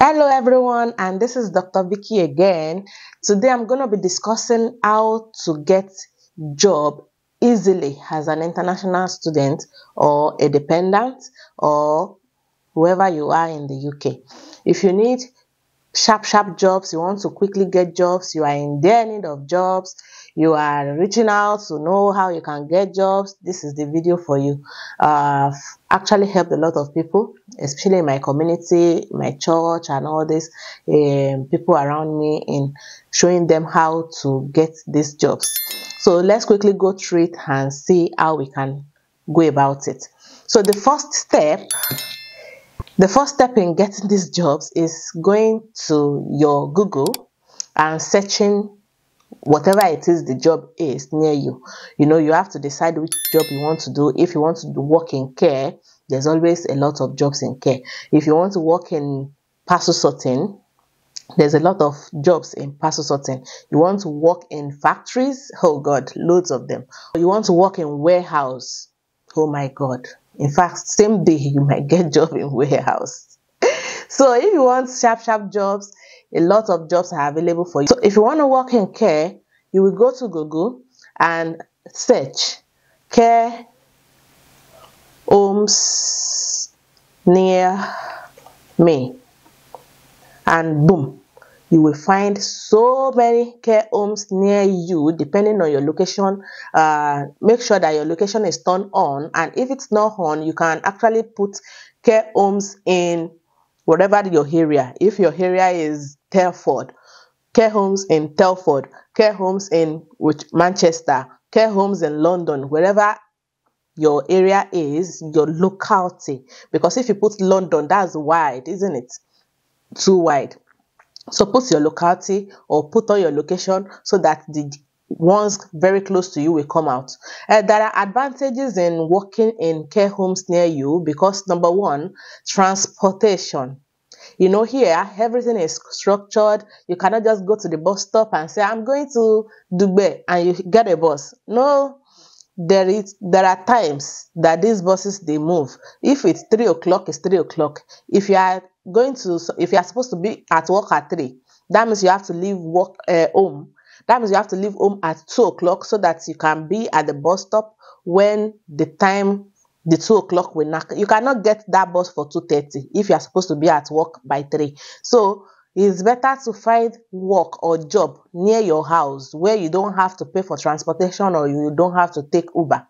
Hello everyone, and this is Dr. Vicky again. Today I'm going to be discussing how to get job easily as an international student or a dependent or whoever you are in the UK. If you need sharp jobs, you want to quickly get jobs, you are in dire need of jobs, you are reaching out to know how you can get jobs, this is the video for you. I've actually helped a lot of people, especially in my community, my church and all this, people around me, in showing them how to get these jobs. So let's quickly go through it and see how we can go about it. So the first step in getting these jobs is going to your Google and searching whatever it is the job is near you. You have to decide which job you want to do. If you want to work in care, there's always a lot of jobs in care. If you want to work in parcel sorting, there's a lot of jobs in parcel sorting. You want to work in factories? Oh God, loads of them. You want to work in warehouse? Oh my God. In fact, same day you might get job in warehouse. So if you want sharp jobs, a lot of jobs are available for you. So if you want to work in care, you will go to Google and search care homes near me, and boom, you will find so many care homes near you depending on your location. Make sure that your location is turned on, and if it's not on, you can actually put care homes in whatever your area. If your area is Telford, care homes in Telford, care homes in Manchester, care homes in London, wherever your area is, your locality. Because if you put London, that's wide, isn't it? Too wide. So put your locality or put on your location so that the ones very close to you will come out. There are advantages in working in care homes near you because number one, transportation. Here everything is structured. You cannot just go to the bus stop and say, I'm going to Dubai, and you get a bus. No, there are times that these buses they move. If it's 3 o'clock, it's 3 o'clock. If you are supposed to be at work at 3, that means you have to leave work home. That means you have to leave home at 2 o'clock so that you can be at the bus stop when the 2 o'clock will knock. You cannot get that bus for 2:30 if you are supposed to be at work by 3. So it's better to find work or job near your house where you don't have to pay for transportation or you don't have to take Uber.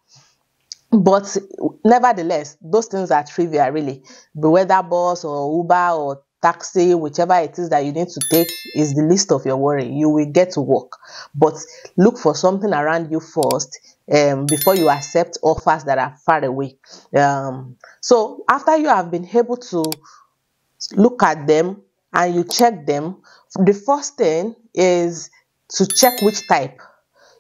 But nevertheless, those things are trivial, really. The weather bus or Uber or taxi, whichever it is that you need to take, is the least of your worry. You will get to work. But look for something around you first before you accept offers that are far away. So after you have been able to look at them and you check them, the first thing is to check which type.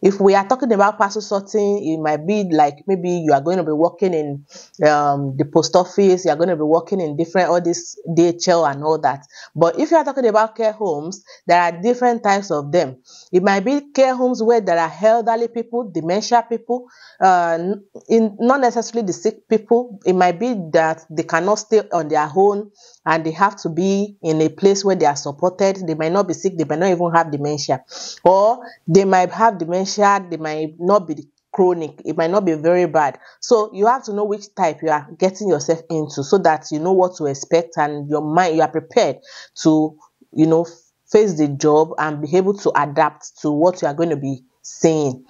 If we are talking about parcel sorting, it might be like maybe you are going to be working in the post office, you are going to be working in different, all this DHL and all that. But if you are talking about care homes, there are different types of them. It might be care homes where there are elderly people, dementia people, not necessarily the sick people. It might be that they cannot stay on their own and they have to be in a place where they are supported. They might not be sick, they might not even have dementia, or they might have dementia, they might not be chronic, it might not be very bad. So you have to know which type you are getting yourself into so that you know what to expect, and you are prepared to face the job and be able to adapt to what you are going to be seeing.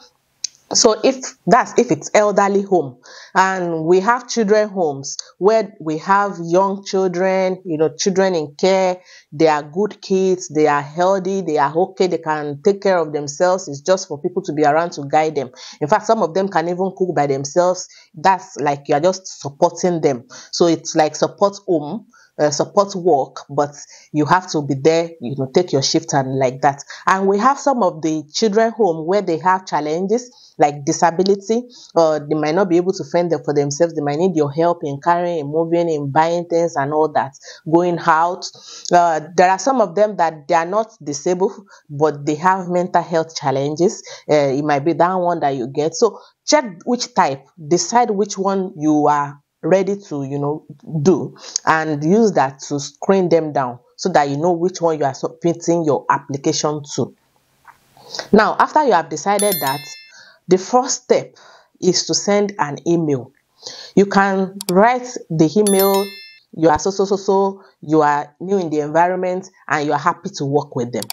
So if it's elderly home, and we have children homes where we have young children, children in care, they are good kids, they are healthy, they are okay, they can take care of themselves. It's just for people to be around to guide them. In fact, some of them can even cook by themselves. That's like you are just supporting them. So it's like support home. Support work, but you have to be there, take your shift and like that. And we have some of the children home where they have challenges like disability, or they might not be able to fend for themselves. They might need your help in carrying, in moving, in buying things and all that, going out. There are some of them that they are not disabled, but they have mental health challenges. It might be that one that you get. So check which type, decide which one you are ready to do, and use that to screen them down so that you know which one you are submitting your application to. Now, after you have decided that, the first step is to send an email. You can write the email, you are so, you are new in the environment and you are happy to work with them.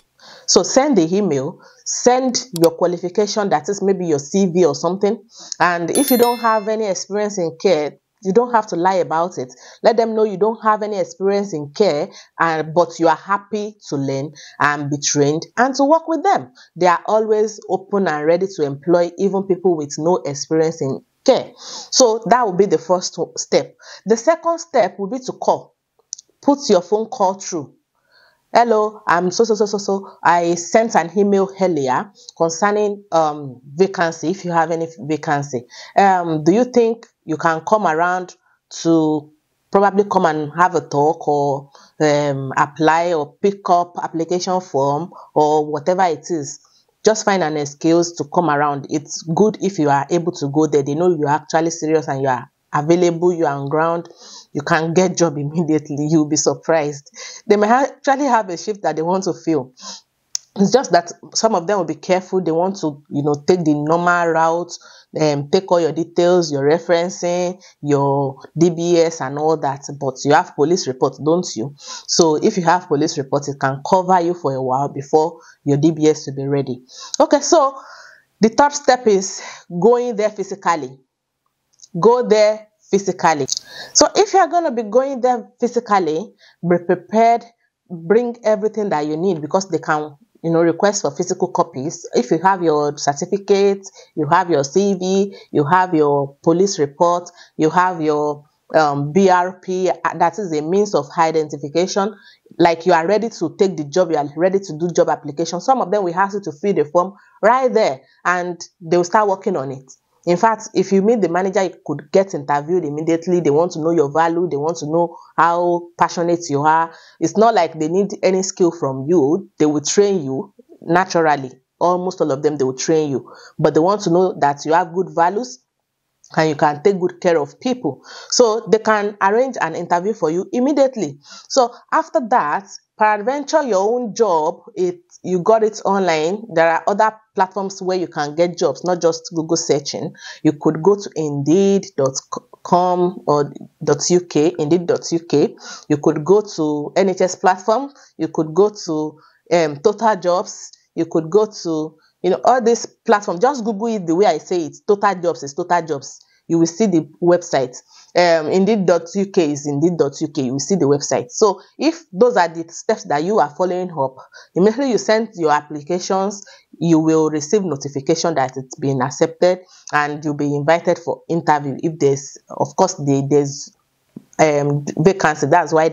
So send the email, send your qualification, that is maybe your CV or something. And if you don't have any experience in care, you don't have to lie about it. Let them know you don't have any experience in care, but you are happy to learn and be trained and to work with them. They are always open and ready to employ even people with no experience in care. So that will be the first step. The second step will be to call. Put your phone call through. Hello, I'm so. I sent an email earlier concerning vacancy, if you have any vacancy. Do you think you can come around to probably come and have a talk, or apply or pick up application form or whatever it is? Just find an excuse to come around. It's good if you are able to go there. They know you're actually serious and you are available, you're on ground, you can get job immediately. You'll be surprised. They may actually have a shift that they want to fill. It's just that some of them will be careful. They want to, take the normal route, take all your details, your referencing, your DBS and all that. But you have police report, don't you? So if you have police report, it can cover you for a while before your DBS will be ready. Okay, so the third step is going there physically. Go there physically. So if you are going to be going there physically, be prepared, bring everything that you need, because they can request for physical copies. If you have your certificate, you have your CV, you have your police report, you have your BRP, that is a means of identification, like you are ready to take the job, you are ready to do job application. Some of them will ask you to fill the form right there and they will start working on it. In fact, if you meet the manager, you could get interviewed immediately. They want to know your value. They want to know how passionate you are. It's not like they need any skill from you. They will train you naturally. Almost all of them, they will train you. But they want to know that you have good values and you can take good care of people. So they can arrange an interview for you immediately. So after that, peradventure your own job, you got it online. There are other platforms where you can get jobs, not just Google searching. You could go to indeed.com or .uk, indeed.uk. You could go to NHS platform. You could go to Total Jobs. You could go to all these platforms. Just Google it the way I say it. Total Jobs is Total Jobs. You will see the website. Indeed.uk is Indeed.uk. You will see the website. So if those are the steps that you are following up, immediately you send your applications, you will receive notification that it's been accepted and you'll be invited for interview. If there's, of course, there's vacancy. That's why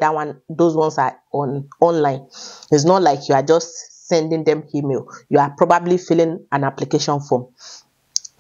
those ones are online. It's not like you are just sending them email. You are probably filling an application form.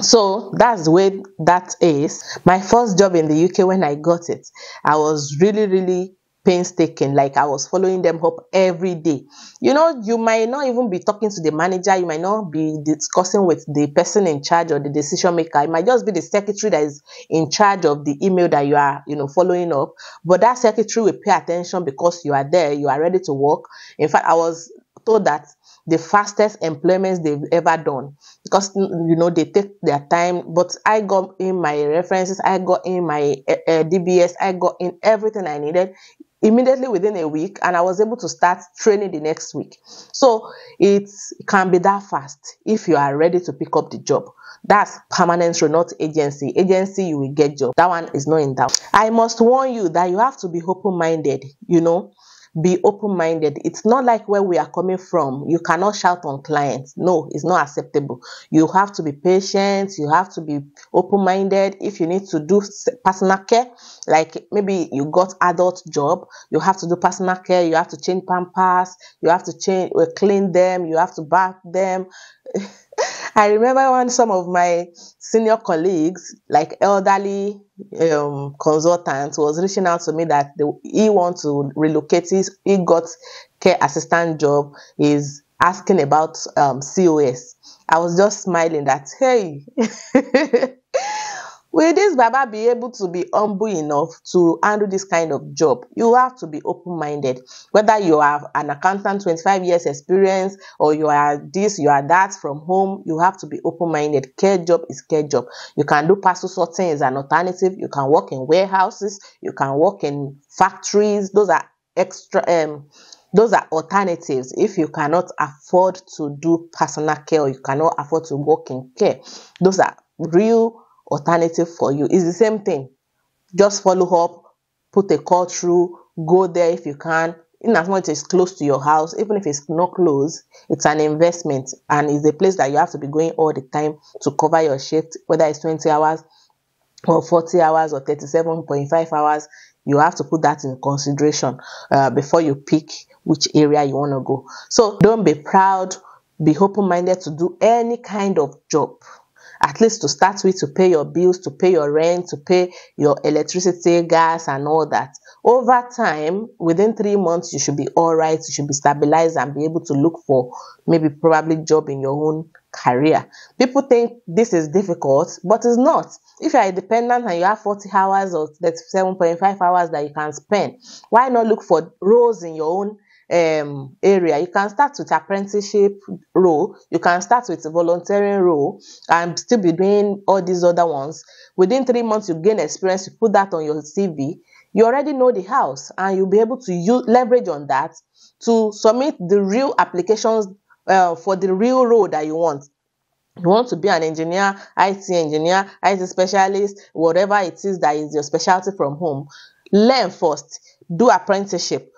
So that's the way that is. My first job in the UK, when I got it, I was really painstaking. Like I was following them up every day. You might not even be talking to the manager. You might not be discussing with the person in charge or the decision maker. It might just be the secretary that is in charge of the email that you are, following up. But that secretary will pay attention because you are there. You are ready to work. In fact, I was told that the fastest employments they've ever done, because they take their time. But I got in my references, I got in my DBS, I got in everything I needed immediately within a week, and I was able to start training the next week. So it can be that fast if you are ready to pick up the job. That's permanent role, not agency. Agency, you will get job. That one is not in doubt. I must warn you that you have to be open-minded. Be open-minded. It's not like where we are coming from. You cannot shout on clients. No, it's not acceptable. You have to be patient. You have to be open-minded. If you need to do personal care, like maybe you got adult job, you have to do personal care. You have to change pampers. You have to clean them. You have to bath them. I remember when some of my senior colleagues, like elderly consultants, was reaching out to me that he wants to relocate. He got care assistant job. He's asking about COS. I was just smiling that, hey, Will this Baba be able to be humble enough to handle this kind of job? You have to be open-minded. Whether you have an accountant, 25 years experience, or you are this, you are that from home, you have to be open-minded. Care job is care job. You can do parcel sorting as an alternative. You can work in warehouses. You can work in factories. Those are those are alternatives if you cannot afford to do personal care or you cannot afford to work in care. Those are real alternative for you. It's the same thing. Just follow up, put a call through, go there if you can. In as much as it's close to your house, even if it's not close, it's an investment and it's a place that you have to be going all the time to cover your shift, whether it's 20 hours or 40 hours or 37.5 hours. You have to put that in consideration before you pick which area you want to go. So don't be proud, be open-minded to do any kind of job. At least to start with, to pay your bills, to pay your rent, to pay your electricity, gas, and all that. Over time, within 3 months, you should be all right. You should be stabilized and be able to look for maybe probably job in your own career. People think this is difficult, but it's not. If you are independent and you have 40 hours or 37.5 hours that you can spend, why not look for roles in your own area? You can start with apprenticeship role, you can start with volunteering role and still be doing all these other ones. Within 3 months you gain experience, you put that on your CV, you already know the house and you'll be able to leverage on that to submit the real applications for the real role that you want. You want to be an engineer, IT specialist, whatever it is that is your specialty from home. Learn first, do apprenticeship,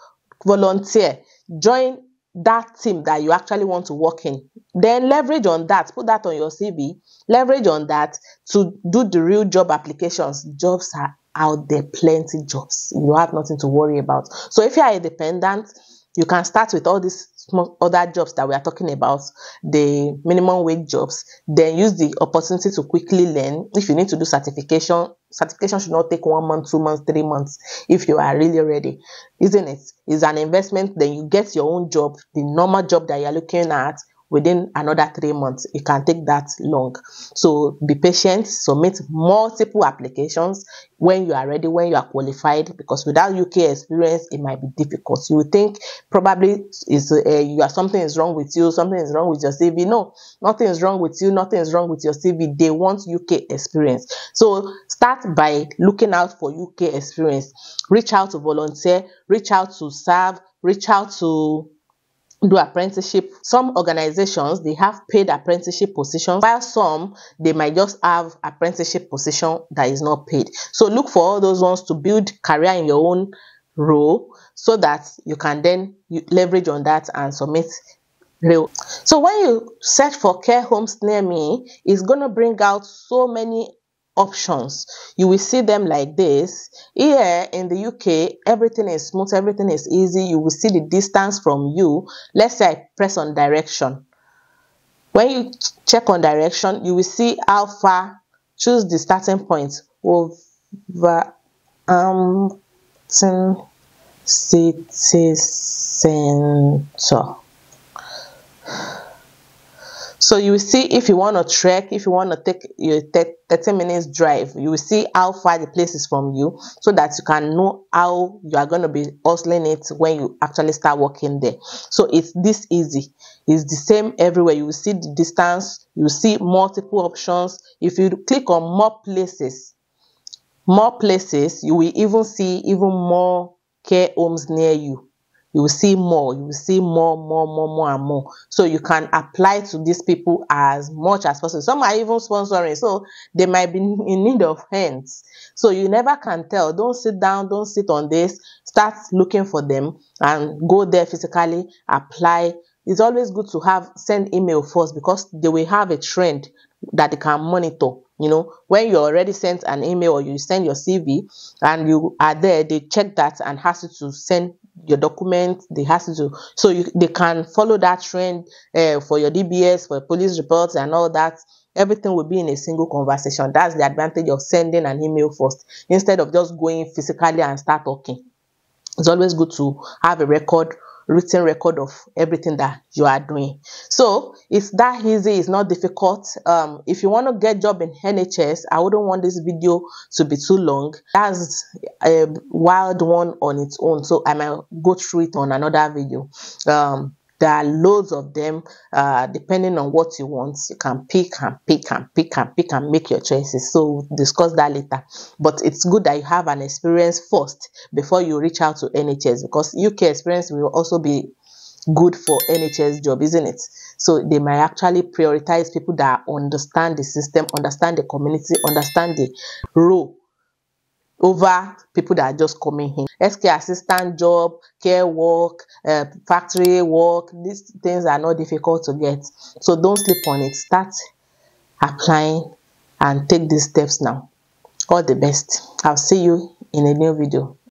volunteer, join that team that you actually want to work in. Then leverage on that, put that on your CV, leverage on that to do the real job applications. Jobs are out there, plenty jobs. You have nothing to worry about. So if you are independent, you can start with all these small other jobs that we are talking about, the minimum wage jobs, then use the opportunity to quickly learn. If you need to do certification should not take 1 month, 2 months, 3 months if you are really ready, isn't it? It's an investment. Then you get your own job, the normal job that you're looking at, within another 3 months. It can take that long. So be patient, submit multiple applications when you are ready, when you are qualified, because without UK experience, it might be difficult. You would think probably something is wrong with you, something is wrong with your CV. No, nothing is wrong with you, nothing is wrong with your CV. They want UK experience. So start by looking out for UK experience. Reach out to volunteer, reach out to serve, reach out to do apprenticeship. Some organizations, they have paid apprenticeship positions, while some, they might just have apprenticeship position that is not paid. So look for all those ones to build career in your own role so that you can then leverage on that and submit real. So when you search for care homes near me, it's going to bring out so many options. You will see them like this. Here in the UK, everything is smooth, everything is easy. You will see the distance from you. Let's say I press on direction. When you check on direction, you will see how far. Choose the starting point. Wolverhampton City Centre. So you will see if you want to trek, if you want to take your 30 minutes drive, you will see how far the place is from you so that you can know how you are going to be hustling it when you actually start working there. So it's this easy. It's the same everywhere. You will see the distance, you will see multiple options. If you click on more places, you will even see even more care homes near you. You will see more, and more. So you can apply to these people as much as possible. Some are even sponsoring, so they might be in need of hands. So you never can tell. Don't sit down, don't sit on this. Start looking for them and go there physically, apply. It's always good to send email first because they will have a trend that they can monitor. You know, when you already sent an email or you send your CV and you are there, they check that and ask you to send your document. They ask you to, so they can follow that trend for your DBS, for police reports and all that. Everything will be in a single conversation. That's the advantage of sending an email first instead of just going physically and start talking. It's always good to have a record written record of everything that you are doing. So it's that easy, it's not difficult. If you want to get job in NHS, I wouldn't want this video to be too long. That's a wild one on its own, so I might go through it on another video. There are loads of them. Depending on what you want, you can pick and pick and pick and pick and make your choices. So we'll discuss that later. But it's good that you have an experience first before you reach out to NHS, because UK experience will also be good for NHS job, isn't it? So they might actually prioritize people that understand the system, understand the community, understand the role, over people that are just coming in. Healthcare assistant job, care work, factory work, these things are not difficult to get. So don't sleep on it. Start applying and take these steps now. All the best. I'll see you in a new video.